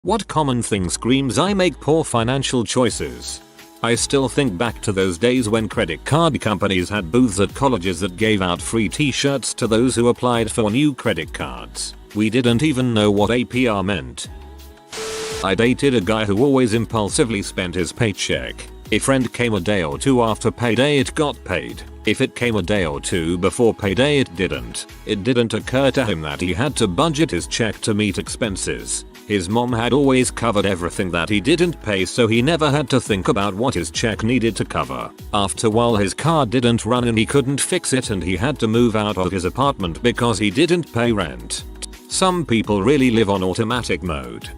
What common thing screams I make poor financial choices? I still think back to those days when credit card companies had booths at colleges that gave out free t-shirts to those who applied for new credit cards. We didn't even know what APR meant. I dated a guy who always impulsively spent his paycheck. If rent came a day or two after payday, it got paid. If it came a day or two before payday, it didn't. It didn't occur to him that he had to budget his check to meet expenses. His mom had always covered everything that he didn't pay, so he never had to think about what his check needed to cover. After a while, his car didn't run and he couldn't fix it, and he had to move out of his apartment because he didn't pay rent. Some people really live on automatic mode.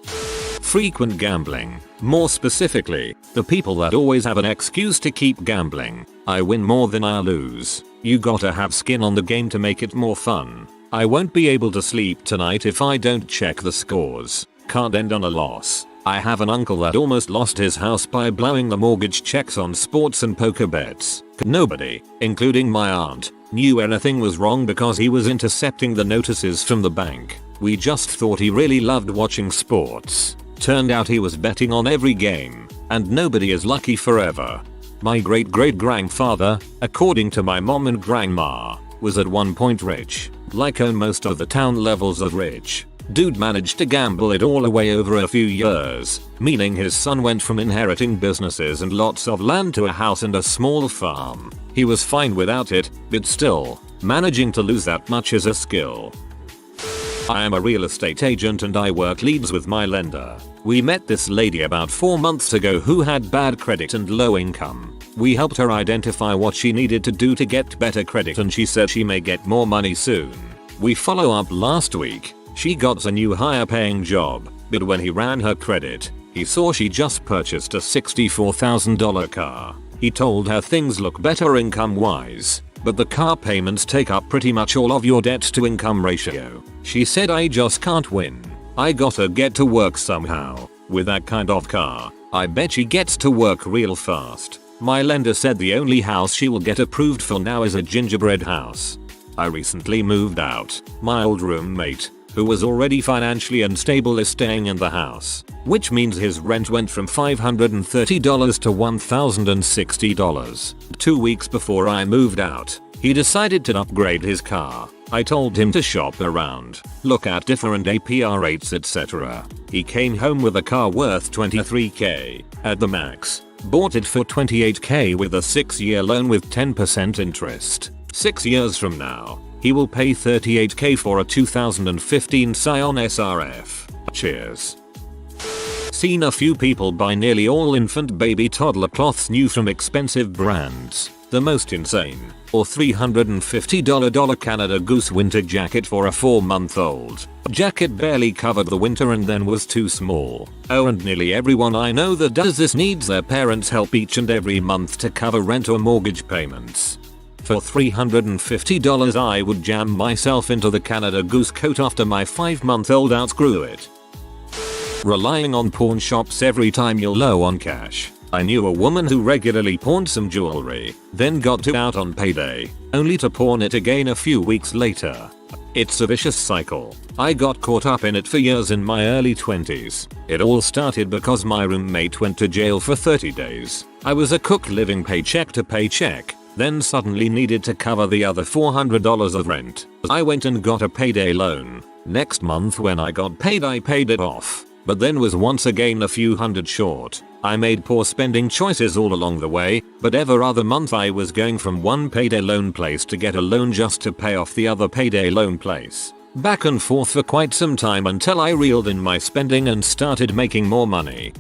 Frequent gambling. More specifically, the people that always have an excuse to keep gambling. I win more than I lose. You gotta have skin on the game to make it more fun. I won't be able to sleep tonight if I don't check the scores. Can't end on a loss. I have an uncle that almost lost his house by blowing the mortgage checks on sports and poker bets. Nobody, including my aunt, knew anything was wrong because he was intercepting the notices from the bank. We just thought he really loved watching sports. Turned out he was betting on every game, and nobody is lucky forever. My great-great-grandfather, according to my mom and grandma, was at one point rich, like owned most of the town levels of rich. Dude managed to gamble it all away over a few years, meaning his son went from inheriting businesses and lots of land to a house and a small farm. He was fine without it, but still, managing to lose that much is a skill. I am a real estate agent and I work leads with my lender. We met this lady about 4 months ago who had bad credit and low income. We helped her identify what she needed to do to get better credit, and she said she may get more money soon. We follow up last week. She got a new higher paying job, but when he ran her credit, he saw she just purchased a $64,000 car. He told her things look better income wise, but the car payments take up pretty much all of your debt to income ratio. She said, I just can't win. I gotta get to work somehow. With that kind of car, I bet she gets to work real fast. My lender said the only house she will get approved for now is a gingerbread house. I recently moved out. My old roommate, who was already financially unstable, is staying in the house, which means his rent went from $530 to $1,060. 2 weeks before I moved out, he decided to upgrade his car. I told him to shop around, look at different APR rates, etc. He came home with a car worth $23,000 at the max. Bought it for $28,000 with a 6-year loan with 10% interest. 6 years from now, he will pay $38,000 for a 2015 Scion SRF. Cheers. Seen a few people buy nearly all infant baby toddler cloths new from expensive brands. The most insane, or $350 Canada Goose winter jacket for a 4-month-old. Jacket barely covered the winter and then was too small. Oh, and nearly everyone I know that does this needs their parents' help each and every month to cover rent or mortgage payments. For $350 I would jam myself into the Canada Goose coat after my 5-month-old outgrew it. Relying on pawn shops every time you're low on cash. I knew a woman who regularly pawned some jewelry, then got it out on payday, only to pawn it again a few weeks later. It's a vicious cycle. I got caught up in it for years in my early 20s. It all started because my roommate went to jail for 30 days. I was a cook living paycheck to paycheck, then suddenly needed to cover the other $400 of rent. I went and got a payday loan. Next month when I got paid, I paid it off, but then was once again a few hundred short. I made poor spending choices all along the way, but every other month I was going from one payday loan place to get a loan just to pay off the other payday loan place. Back and forth for quite some time until I reeled in my spending and started making more money.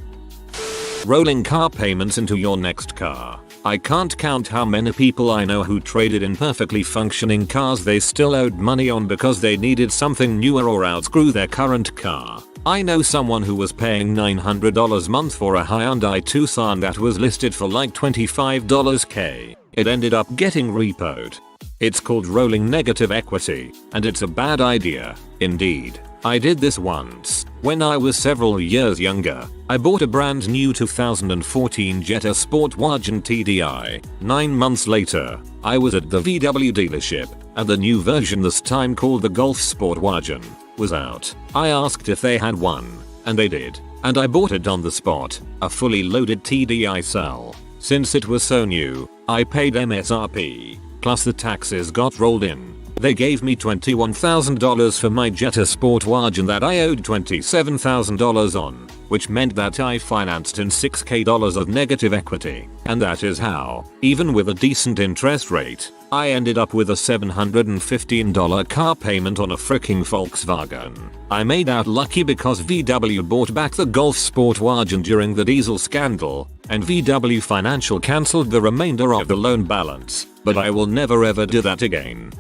Rolling car payments into your next car. I can't count how many people I know who traded in perfectly functioning cars they still owed money on because they needed something newer or outgrew their current car. I know someone who was paying $900 a month for a Hyundai Tucson that was listed for like $25,000. It ended up getting repoed. It's called rolling negative equity, and it's a bad idea, indeed. I did this once. When I was several years younger, I bought a brand new 2014 Jetta Sportwagen TDI. 9 months later, I was at the VW dealership, and the new version, this time called the Golf Sportwagen, was out. I asked if they had one. And they did. And I bought it on the spot, a fully loaded TDI cell. Since it was so new, I paid MSRP, plus the taxes got rolled in. They gave me $21,000 for my Jetta Sport wagon that I owed $27,000 on, which meant that I financed in $6,000 of negative equity. And that is how, even with a decent interest rate, I ended up with a $715 car payment on a freaking Volkswagen. I made out lucky because VW bought back the Golf Sport wagon during the diesel scandal, and VW Financial cancelled the remainder of the loan balance, but I will never ever do that again.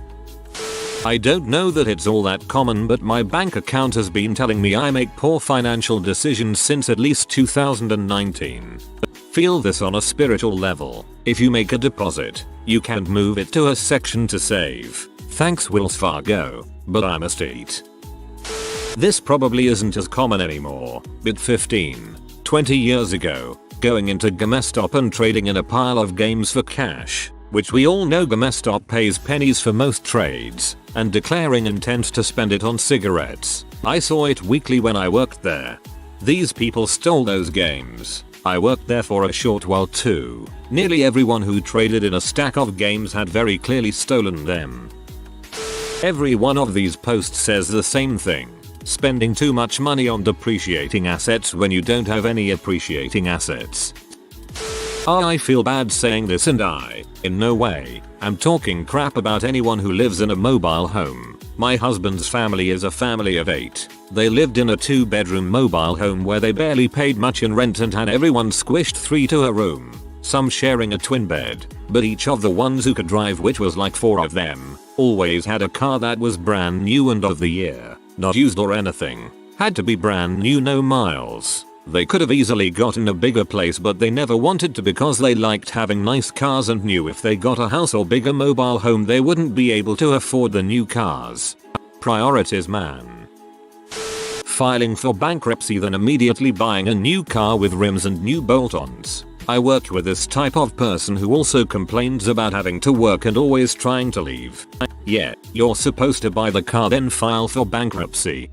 I don't know that it's all that common, but my bank account has been telling me I make poor financial decisions since at least 2019. Feel this on a spiritual level. If you make a deposit, you can move it to a section to save. Thanks Wells Fargo, but I must eat. This probably isn't as common anymore, but 15-20 years ago, going into GameStop and trading in a pile of games for cash, which we all know GameStop pays pennies for most trades, and declaring intent to spend it on cigarettes. I saw it weekly when I worked there. These people stole those games. I worked there for a short while too. Nearly everyone who traded in a stack of games had very clearly stolen them. Every one of these posts says the same thing. Spending too much money on depreciating assets when you don't have any appreciating assets. I feel bad saying this, and I, in no way, am talking crap about anyone who lives in a mobile home. My husband's family is a family of 8. They lived in a 2-bedroom mobile home where they barely paid much in rent and had everyone squished 3 to a room, some sharing a twin bed, but each of the ones who could drive, which was like 4 of them, always had a car that was brand new and of the year, not used or anything. Had to be brand new, no miles. They could have easily gotten a bigger place, but they never wanted to because they liked having nice cars and knew if they got a house or bigger mobile home they wouldn't be able to afford the new cars. Priorities, man. Filing for bankruptcy, then immediately buying a new car with rims and new bolt-ons. I worked with this type of person who also complains about having to work and always trying to leave. Yeah, you're supposed to buy the car then file for bankruptcy.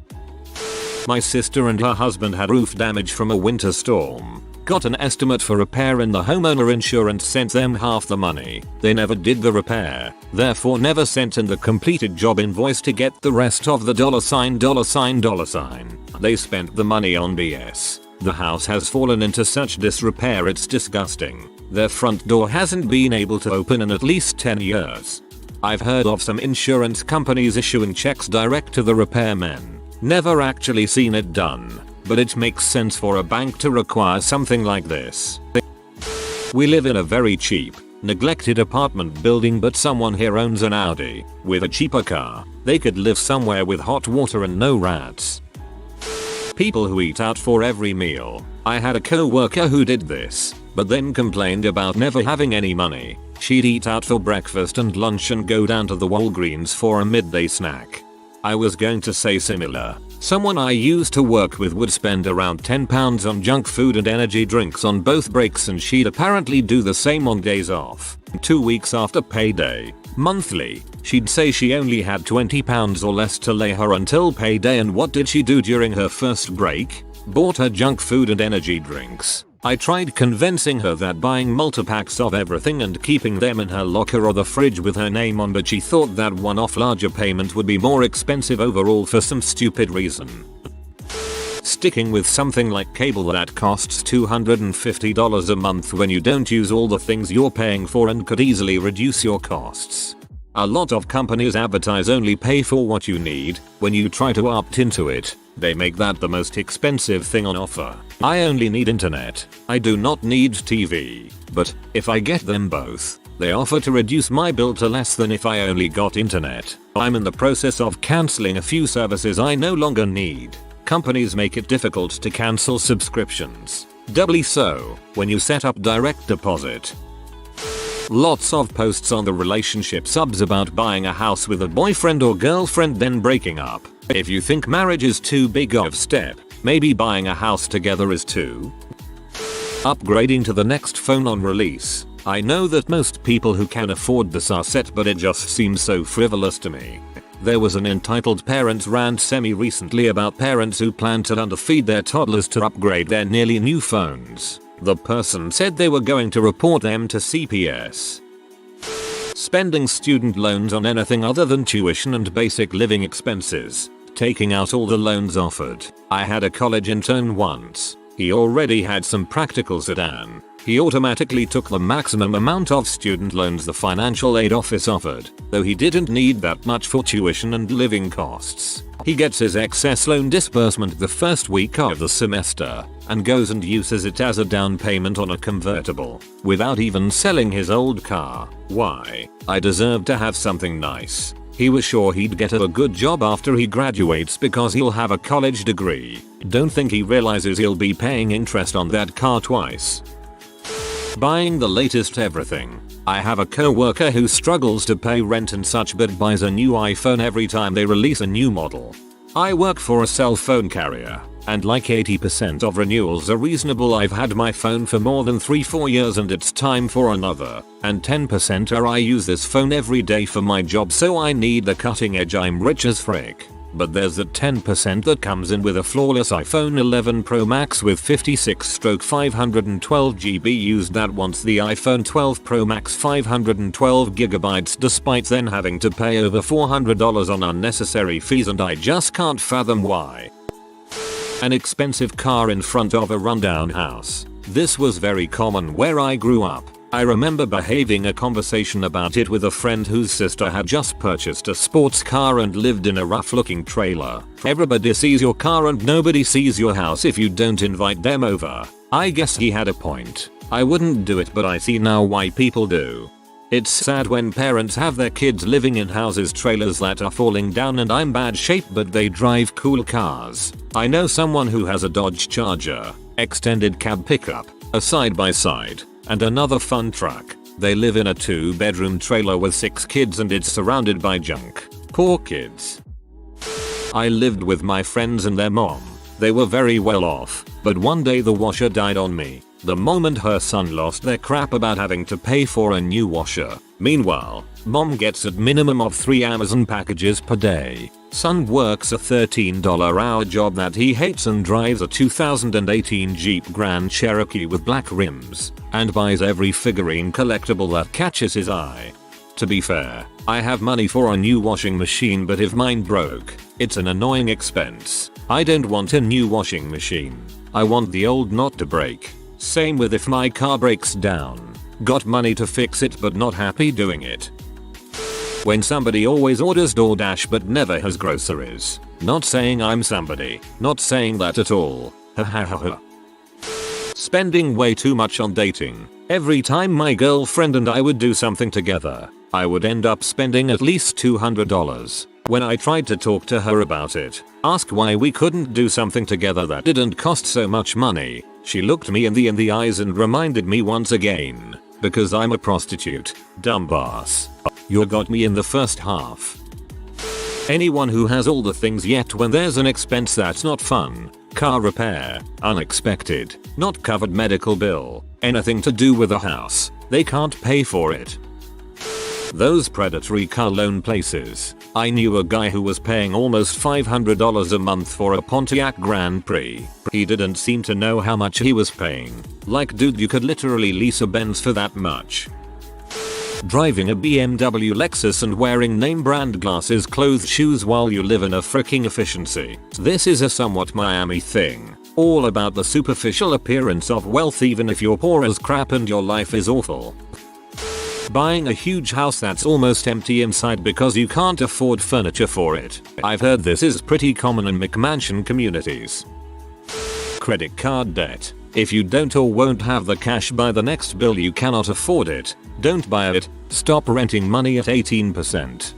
My sister and her husband had roof damage from a winter storm. Got an estimate for repair and the homeowner insurance sent them half the money. They never did the repair, therefore never sent in the completed job invoice to get the rest of the $. They spent the money on BS. The house has fallen into such disrepair it's disgusting. Their front door hasn't been able to open in at least 10 years. I've heard of some insurance companies issuing checks direct to the repairmen. Never actually seen it done, but it makes sense for a bank to require something like this. We live in a very cheap, neglected apartment building, but someone here owns an Audi. With a cheaper car, they could live somewhere with hot water and no rats. People who eat out for every meal. I had a co-worker who did this, but then complained about never having any money. She'd eat out for breakfast and lunch and go down to the Walgreens for a midday snack. I was going to say similar. Someone I used to work with would spend around £10 on junk food and energy drinks on both breaks, and she'd apparently do the same on days off. 2 weeks after payday, monthly, she'd say she only had £20 or less to lay her until payday, and what did she do during her first break? Bought her junk food and energy drinks. I tried convincing her that buying multi-packs of everything and keeping them in her locker or the fridge with her name on, but she thought that one-off larger payment would be more expensive overall for some stupid reason. Sticking with something like cable that costs $250 a month when you don't use all the things you're paying for and could easily reduce your costs. A lot of companies advertise only pay for what you need. When you try to opt into it, they make that the most expensive thing on offer. I only need internet. I do not need TV. But if I get them both, they offer to reduce my bill to less than if I only got internet. I'm in the process of cancelling a few services I no longer need. Companies make it difficult to cancel subscriptions. Doubly so when you set up direct deposit. Lots of posts on the relationship subs about buying a house with a boyfriend or girlfriend then breaking up. If you think marriage is too big of a step, maybe buying a house together is too. Upgrading to the next phone on release. I know that most people who can afford this are set, but it just seems so frivolous to me. There was an entitled parents rant semi-recently about parents who plan to underfeed their toddlers to upgrade their nearly new phones. The person said they were going to report them to CPS. Spending student loans on anything other than tuition and basic living expenses. Taking out all the loans offered. I had a college intern once. He already had some practicals at Ann. He automatically took the maximum amount of student loans the financial aid office offered, though he didn't need that much for tuition and living costs. He gets his excess loan disbursement the first week of the semester, and goes and uses it as a down payment on a convertible, without even selling his old car. Why? I deserve to have something nice. He was sure he'd get a good job after he graduates because he'll have a college degree. Don't think he realizes he'll be paying interest on that car twice. Buying the latest everything. I have a co-worker who struggles to pay rent and such but buys a new iPhone every time they release a new model. I work for a cell phone carrier, and like 80% of renewals are reasonable. I've had my phone for more than 3-4 years and it's time for another, and 10% are I use this phone every day for my job so I need the cutting edge. I'm rich as frick. But there's that 10% that comes in with a flawless iPhone 11 Pro Max with 56/512 GB used that wants the iPhone 12 Pro Max 512 GB despite then having to pay over $400 on unnecessary fees, and I just can't fathom why. An expensive car in front of a rundown house. This was very common where I grew up. I remember having a conversation about it with a friend whose sister had just purchased a sports car and lived in a rough looking trailer. Everybody sees your car and nobody sees your house if you don't invite them over. I guess he had a point. I wouldn't do it, but I see now why people do. It's sad when parents have their kids living in houses trailers that are falling down and I'm bad shape but they drive cool cars. I know someone who has a Dodge Charger, extended cab pickup, a side-by-side, and another fun truck. They live in a 2-bedroom trailer with 6 kids and it's surrounded by junk. Poor kids. I lived with my friends and their mom. They were very well off, but one day the washer died on me. The moment her son lost their crap about having to pay for a new washer. Meanwhile, mom gets a minimum of 3 Amazon packages per day. Son works a $13-hour job that he hates and drives a 2018 Jeep Grand Cherokee with black rims, and buys every figurine collectible that catches his eye. To be fair, I have money for a new washing machine, but if mine broke, it's an annoying expense. I don't want a new washing machine. I want the old not to break. Same with if my car breaks down. Got money to fix it but not happy doing it. When somebody always orders DoorDash but never has groceries. Not saying I'm somebody. Not saying that at all. Ha ha ha ha. Spending way too much on dating. Every time my girlfriend and I would do something together, I would end up spending at least $200. When I tried to talk to her about it, ask why we couldn't do something together that didn't cost so much money, she looked me in the eyes and reminded me once again, because I'm a prostitute, dumbass. You got me in the first half. Anyone who has all the things yet when there's an expense that's not fun, car repair, unexpected, not covered medical bill, anything to do with a house, they can't pay for it. Those predatory car loan places. I knew a guy who was paying almost $500 a month for a Pontiac Grand Prix. He didn't seem to know how much he was paying. Like, dude, you could literally lease a Benz for that much. Driving a BMW Lexus and wearing name brand glasses, clothes, shoes while you live in a freaking efficiency. This is a somewhat Miami thing. All about the superficial appearance of wealth even if you're poor as crap and your life is awful. Buying a huge house that's almost empty inside because you can't afford furniture for it. I've heard this is pretty common in McMansion communities. Credit card debt. If you don't or won't have the cash by the next bill, you cannot afford it. Don't buy it. Stop renting money at 18%.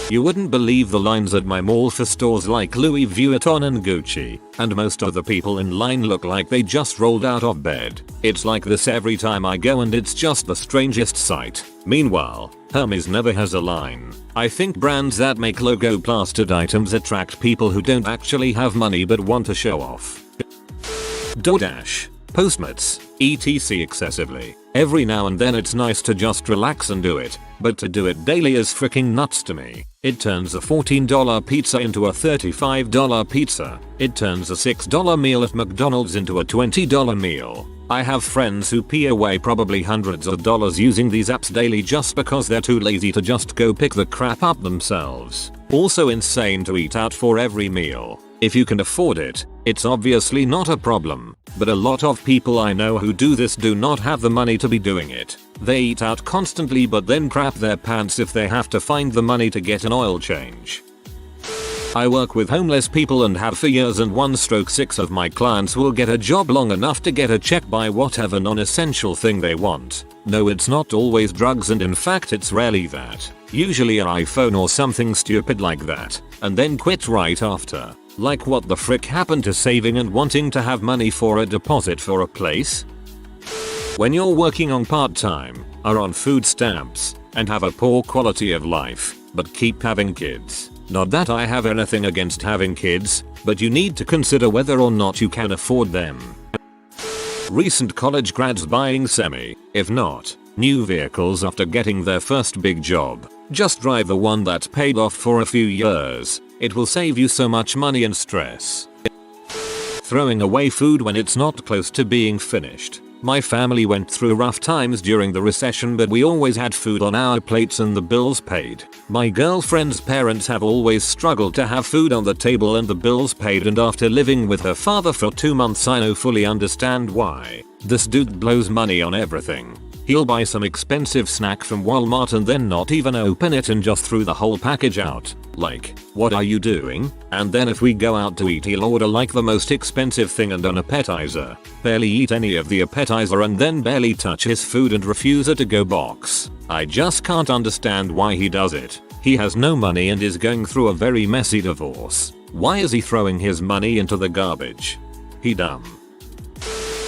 You wouldn't believe the lines at my mall for stores like Louis Vuitton and Gucci, and most of the people in line look like they just rolled out of bed. It's like this every time I go and it's just the strangest sight. Meanwhile, Hermes never has a line. I think brands that make logo plastered items attract people who don't actually have money but want to show off. DoorDash. Postmates, etc. excessively. Every now and then it's nice to just relax and do it, but to do it daily is freaking nuts to me. It turns a $14 pizza into a $35 pizza. It turns a $6 meal at McDonald's into a $20 meal. I have friends who pee away probably hundreds of dollars using these apps daily just because they're too lazy to just go pick the crap up themselves. Also insane to eat out for every meal. If you can afford it, it's obviously not a problem, but a lot of people I know who do this do not have the money to be doing it. They eat out constantly but then crap their pants if they have to find the money to get an oil change. I work with homeless people and have for years, and 1/6 of my clients will get a job long enough to get a check by whatever non-essential thing they want. No, it's not always drugs, and in fact it's rarely that. Usually an iPhone or something stupid like that, and then quit right after. Like, what the frick happened to saving and wanting to have money for a deposit for a place? When you're working on part-time, are on food stamps, and have a poor quality of life, but keep having kids. Not that I have anything against having kids, but you need to consider whether or not you can afford them. Recent college grads buying semi, if not, new vehicles after getting their first big job. Just drive the one that's paid off for a few years. It will save you so much money and stress. Throwing away food when it's not close to being finished. My family went through rough times during the recession, but we always had food on our plates and the bills paid. My girlfriend's parents have always struggled to have food on the table and the bills paid, and after living with her father for 2 months I now fully understand why. This dude blows money on everything. He'll buy some expensive snack from Walmart and then not even open it and just threw the whole package out. Like, what are you doing? And then if we go out to eat, he'll order like the most expensive thing and an appetizer. Barely eat any of the appetizer and then barely touch his food and refuse a to-go box. I just can't understand why he does it. He has no money and is going through a very messy divorce. Why is he throwing his money into the garbage? He dumb.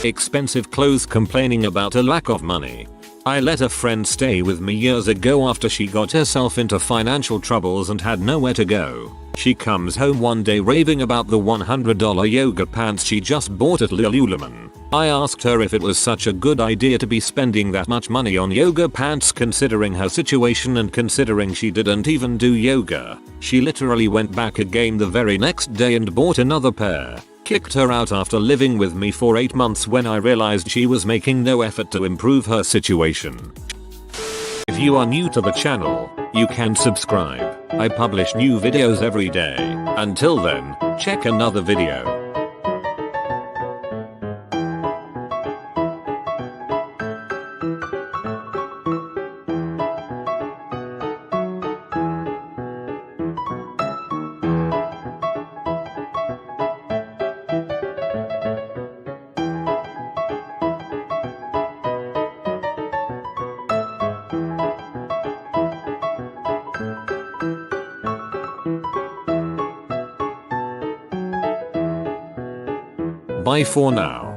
Expensive clothes, complaining about a lack of money. I let a friend stay with me years ago after she got herself into financial troubles and had nowhere to go. She comes home one day raving about the $100 yoga pants she just bought at Lululemon. I asked her if it was such a good idea to be spending that much money on yoga pants considering her situation and considering she didn't even do yoga. She literally went back again the very next day and bought another pair. Kicked her out after living with me for 8 months when I realized she was making no effort to improve her situation. If you are new to the channel, you can subscribe. I publish new videos every day. Until then, check another video. Bye for now.